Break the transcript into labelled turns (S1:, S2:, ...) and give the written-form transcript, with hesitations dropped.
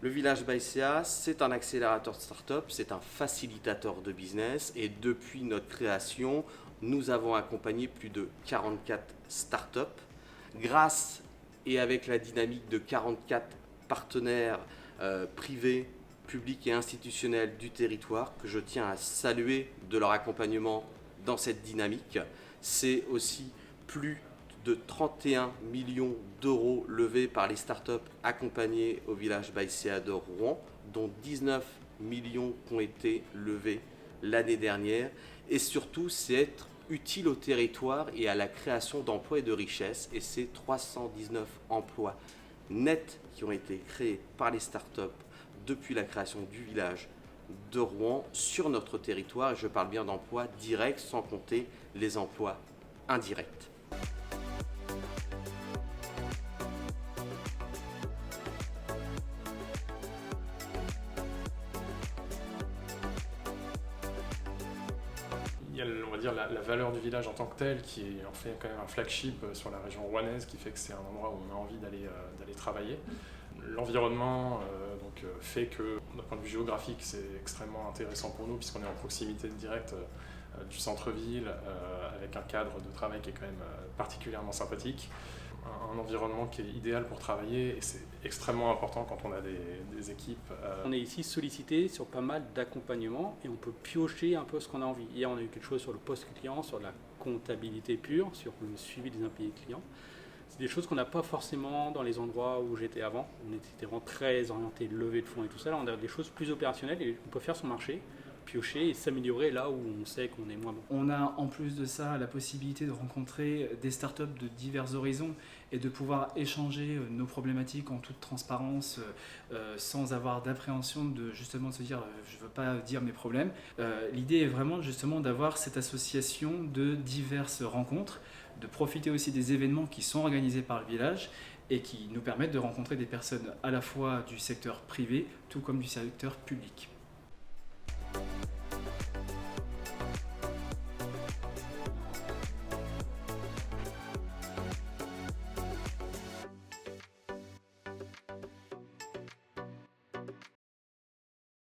S1: Le Village Baïséa, c'est un accélérateur de start-up, c'est un facilitateur de business et depuis notre création, nous avons accompagné plus de 44 start-up grâce et avec la dynamique de 44 partenaires privés, publics et institutionnels du territoire que je tiens à saluer de leur accompagnement dans cette dynamique. C'est aussi plus de 31 millions d'euros levés par les startups accompagnées au Village Baïséa de Rouen, dont 19 millions qui ont été levés l'année dernière. Et surtout, c'est être utile au territoire et à la création d'emplois et de richesses. Et c'est 319 emplois nets qui ont été créés par les startups depuis la création du village de Rouen sur notre territoire. Et je parle bien d'emplois directs, sans compter les emplois indirects.
S2: Il y a, on va dire, la valeur du village en tant que tel, qui est en fait quand même un flagship sur la région rouennaise, qui fait que c'est un endroit où on a envie d'aller travailler. L'environnement fait que, d'un point de vue géographique, c'est extrêmement intéressant pour nous, puisqu'on est en proximité directe du centre-ville, avec un cadre de travail qui est quand même particulièrement sympathique. Un environnement qui est idéal pour travailler, et c'est extrêmement important quand on a des équipes.
S3: On est ici sollicité sur pas mal d'accompagnements et on peut piocher un peu ce qu'on a envie. Hier, on a eu quelque chose sur le poste client, sur la comptabilité pure, sur le suivi des impayés clients. C'est des choses qu'on n'a pas forcément dans les endroits où j'étais avant. On était vraiment très orienté levée de fonds et tout ça. Là, on a des choses plus opérationnelles et on peut faire son marché, piocher et s'améliorer là où on sait qu'on est moins bon.
S4: On a en plus de ça la possibilité de rencontrer des startups de divers horizons et de pouvoir échanger nos problématiques en toute transparence sans avoir d'appréhension de justement se dire je ne veux pas dire mes problèmes. L'idée est vraiment justement d'avoir cette association de diverses rencontres, de profiter aussi des événements qui sont organisés par le village et qui nous permettent de rencontrer des personnes à la fois du secteur privé tout comme du secteur public.